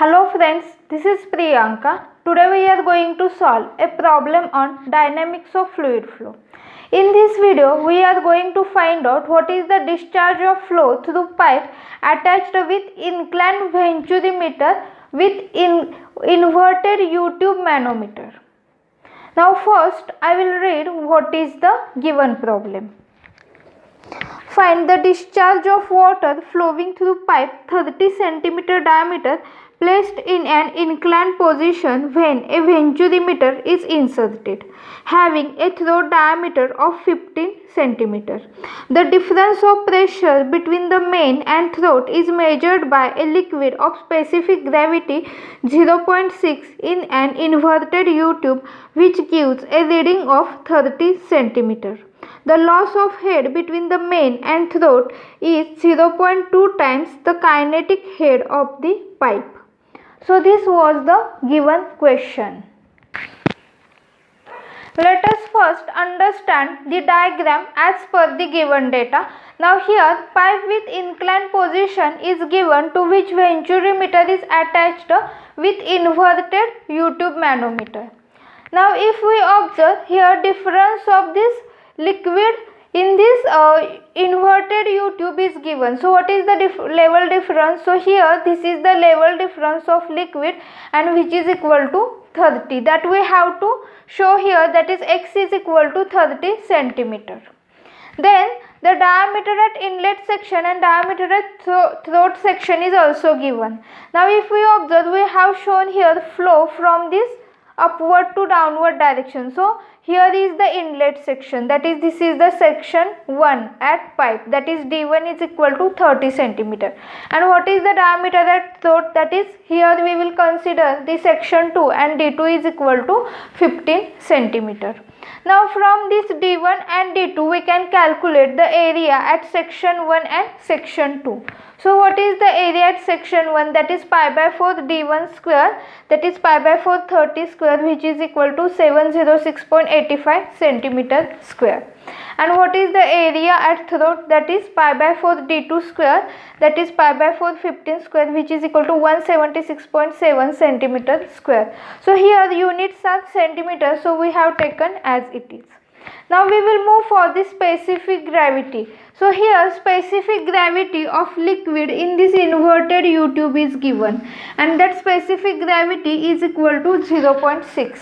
Hello friends, this is Priyanka. Today we are going to solve a problem on dynamics of fluid flow. In this video, we are going to find out what is the discharge of flow through pipe attached with inclined venturimeter with inverted U-tube manometer. Now first, I will read what is the given problem. Find the discharge of water flowing through pipe 30 cm diameter placed in an inclined position when a venturimeter is inserted, having a throat diameter of 15 cm. The difference of pressure between the main and throat is measured by a liquid of specific gravity 0.6 in an inverted U-tube which gives a reading of 30 cm. The loss of head between the main and throat is 0.2 times the kinetic head of the pipe. So this was the given question. Let us first understand the diagram as per the given data. Now here pipe with inclined position is given to which venturimeter is attached with inverted U-tube manometer. Now if we observe here difference of this liquid in this inverted U-tube is given. So what is the level difference? So here this is the level difference of liquid and which is equal to 30. That we have to show here, that is x is equal to 30 cm. Then the diameter at inlet section and diameter at throat section is also given. Now if we observe, we have shown here flow from this upward to downward direction. So here is the inlet section, that is this is the section 1 at pipe, that is D1 is equal to 30 cm. And what is the diameter at throat? That is here we will consider the section 2 and D2 is equal to 15 cm. Now from this D1 and D2 we can calculate the area at section 1 and section 2. So what is the area at section 1? That is pi by 4 D1 square, that is pi by 4 30 square which is equal to 706.85 centimeter square. And what is the area at throat? That is pi by 4 D2 square, that is pi by 4 15 square which is equal to 176.7 centimeter square. So here units are centimeters, so we have taken as it is. Now we will move for the specific gravity. So here specific gravity of liquid in this inverted U-tube is given and that specific gravity is equal to 0.6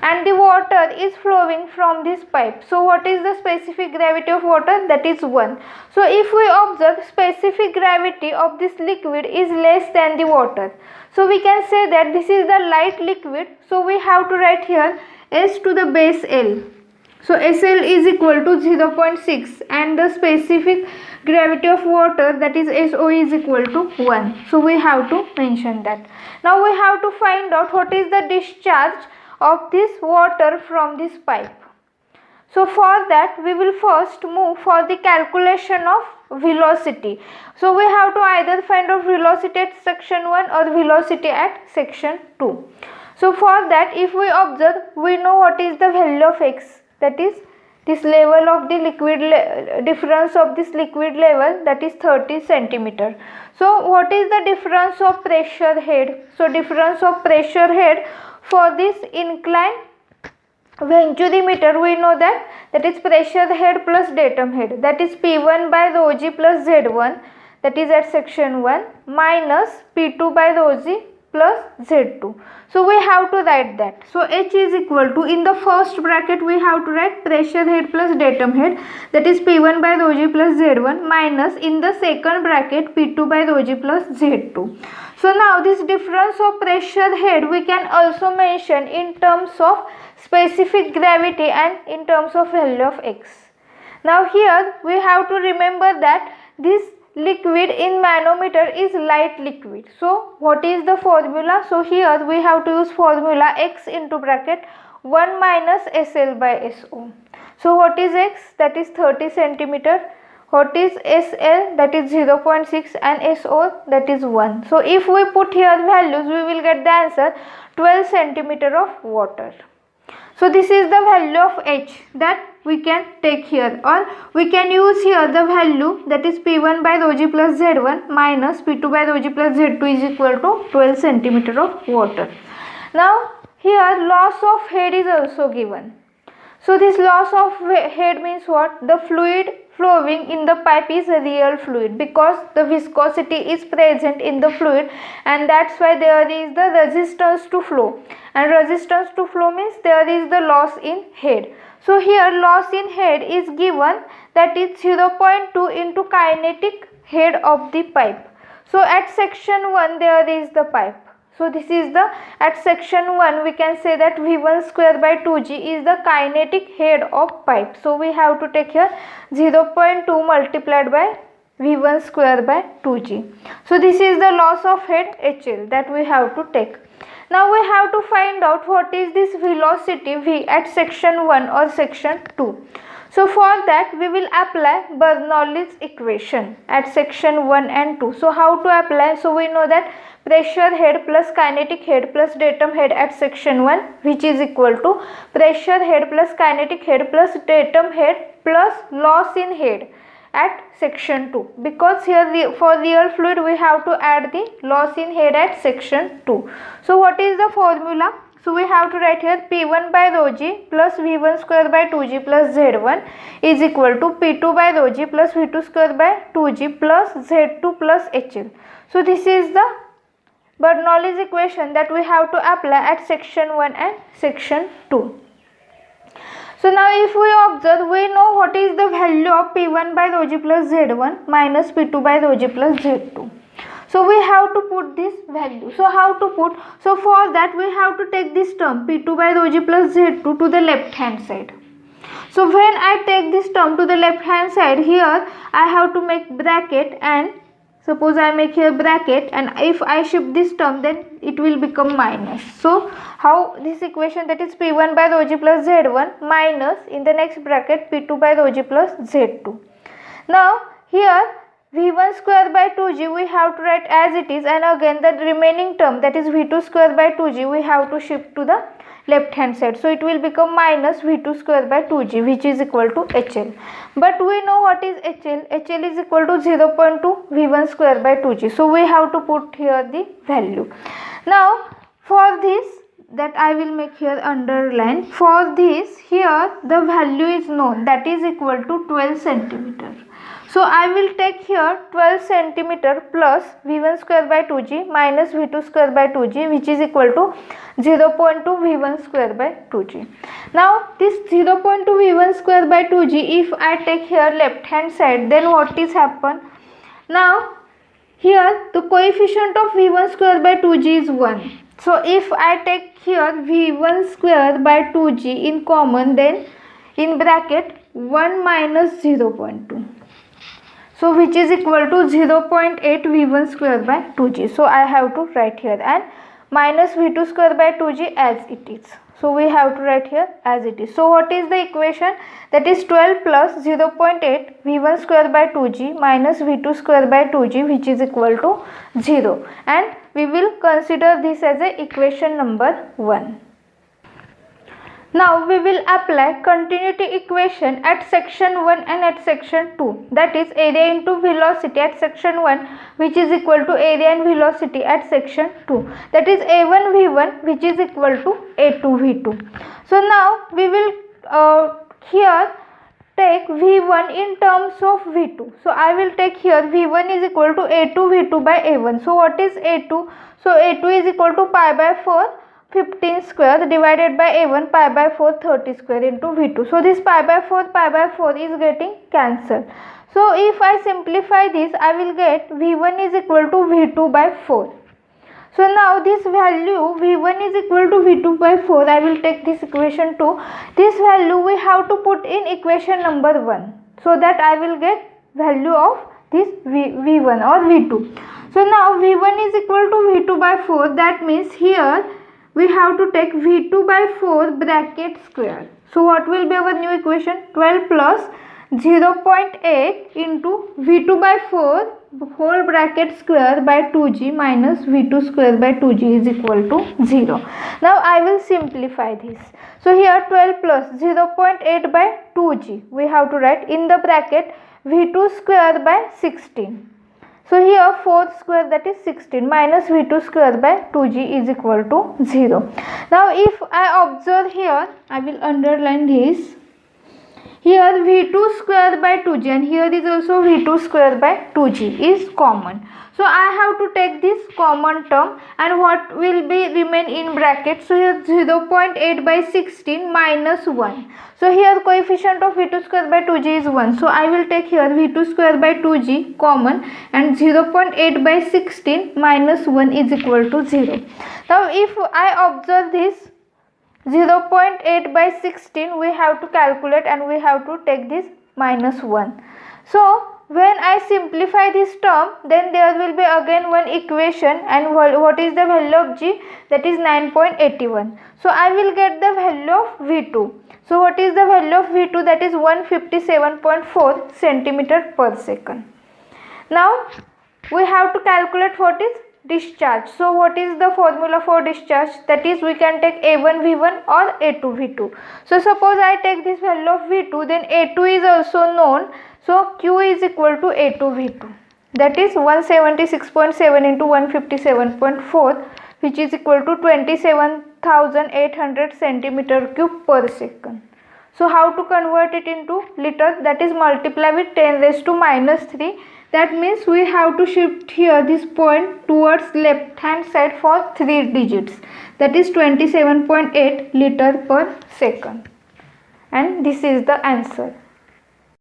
and the water is flowing from this pipe. So what is the specific gravity of water? That is 1. So if we observe, specific gravity of this liquid is less than the water. So we can say that this is the light liquid. So we have to write here S to the base L. So SL is equal to 0.6 and the specific gravity of water, that is SO, is equal to 1. So we have to mention that. Now we have to find out what is the discharge of this water from this pipe. So for that we will first move for the calculation of velocity. So we have to either find out velocity at section 1 or velocity at section 2. So for that, if we observe, we know what is the value of x, that is this level of the liquid difference of this liquid level, that is 30 cm. So what is the difference of pressure head? So difference of pressure head for this inclined venturimeter, we know that is pressure head plus datum head, that is P1 by rho g plus Z1, that is at section 1, minus P2 by rho g plus Z2. So we have to write that. So H is equal to, in the first bracket we have to write pressure head plus datum head, that is P1 by rho g plus Z1, minus in the second bracket P2 by rho g plus Z2. So now this difference of pressure head we can also mention in terms of specific gravity and in terms of value of x. Now here we have to remember that this liquid in manometer is light liquid. So what is the formula? So here we have to use formula x into bracket 1 minus SL by SO. So what is x? That is 30 cm. What is SL? That is 0.6 and SO, that is 1. So if we put here values, we will get the answer 12 cm of water. So this is the value of H, that we can take here, or we can use here the value that is P1 by rho g plus Z1 minus P2 by rho g plus Z2 is equal to 12 centimeter of water. Now here loss of head is also given. So this loss of head means what? The fluid flowing in the pipe is a real fluid, because the viscosity is present in the fluid, and that's why there is the resistance to flow, and resistance to flow means there is the loss in head. So here loss in head is given, that is 0.2 into kinetic head of the pipe. So at section 1 there is the pipe. So this is the, at section 1 we can say that V1 square by 2g is the kinetic head of pipe. So we have to take here 0.2 multiplied by V1 square by 2g. So this is the loss of head HL that we have to take. Now we have to find out what is this velocity V at section 1 or section 2. So for that we will apply Bernoulli's equation at section 1 and 2. So how to apply? So we know that pressure head plus kinetic head plus datum head at section 1, which is equal to pressure head plus kinetic head plus datum head plus loss in head at section 2, because here for real fluid we have to add the loss in head at section 2. So what is the formula? So we have to write here P1 by rho g plus V1 square by 2g plus Z1 is equal to P2 by rho g plus V2 square by 2g plus Z2 plus HL. So this is the Bernoulli's equation that we have to apply at section 1 and section 2. So now if we observe, we know what is the value of P1 by rho g plus Z1 minus P2 by rho g plus Z2. So we have to put this value. So how to put? So for that we have to take this term P2 by rho g plus Z2 to the left hand side. So when I take this term to the left hand side, here I have to make bracket, and suppose I make here bracket, and if I shift this term then it will become minus. So how this equation, that is P1 by rho g plus Z1 minus in the next bracket P2 by rho g plus Z2. Now here V1 square by 2g we have to write as it is, and again the remaining term, that is V2 square by 2g, we have to shift to the left hand side. So it will become minus V2 square by 2g, which is equal to HL. But we know what is HL. HL is equal to 0.2 V1 square by 2g. So we have to put here the value. Now for this, that I will make here underline. For this, here the value is known, that is equal to 12 centimeter. So I will take here 12 centimeter plus V1 square by 2g minus V2 square by 2g, which is equal to 0.2 V1 square by 2g. Now this 0.2 V1 square by 2g, if I take here left hand side, then what is happen? Now here the coefficient of V1 square by 2g is 1. So if I take here V1 square by 2g in common, then in bracket 1 minus 0.2. So which is equal to 0.8 V1 square by 2g. So I have to write here, and minus V2 square by 2g as it is. So we have to write here as it is. So what is the equation? That is 12 plus 0.8 V1 square by 2g minus V2 square by 2g, which is equal to 0. And we will consider this as a equation number 1. Now we will apply continuity equation at section 1 and at section 2, that is area into velocity at section 1, which is equal to area and velocity at section 2, that is A1 V1, which is equal to A2 V2. So now we will here take V1 in terms of V2. So I will take here V1 is equal to A2 V2 by A1. So what is A2? So A2 is equal to pi by 4 15 square divided by A1 pi by 4 30 square into V2. So this pi by 4 is getting cancelled. So if I simplify this, I will get V1 is equal to V2 by 4. So now this value V1 is equal to V2 by 4, I will take this equation 2. This value we have to put in equation number 1, so that I will get value of this V1 or V2. So now V1 is equal to V2 by 4, that means here we have to take V2 by 4 bracket square. So what will be our new equation? 12 plus 0.8 into V2 by 4 whole bracket square by 2g minus v2 square by 2g is equal to 0. Now I will simplify this. So here 12 plus 0.8 by 2g we have to write in the bracket v2 square by 16. So here 4 square, that is 16, minus v2 square by 2g is equal to 0. Now if I observe here, I will underline this. Here v2 square by 2g and here is also v2 square by 2g is common. So I have to take this common term, and what will be remain in bracket. So here 0.8 by 16 minus 1. So here coefficient of v2 square by 2g is 1. So I will take here v2 square by 2g common, and 0.8 by 16 minus 1 is equal to 0. Now if I observe this 0.8 by 16, we have to calculate and we have to take this minus 1. So when I simplify this term, then there will be again one equation, and what is the value of g? That is 9.81. So I will get the value of v2. So what is the value of v2? That is 157.4 centimeter per second. Now we have to calculate what is discharge. So what is the formula for discharge? That is, we can take a1 v1 or a2 v2. So suppose I take this value of v2, then a2 is also known. So q is equal to a2 v2. That is 176.7 into 157.4, which is equal to 27,800 centimeter cube per second. So how to convert it into liter? That is, multiply with 10 raised to minus 3. That means we have to shift here this point towards left hand side for 3 digits. That is 27.8 liter per second. And this is the answer.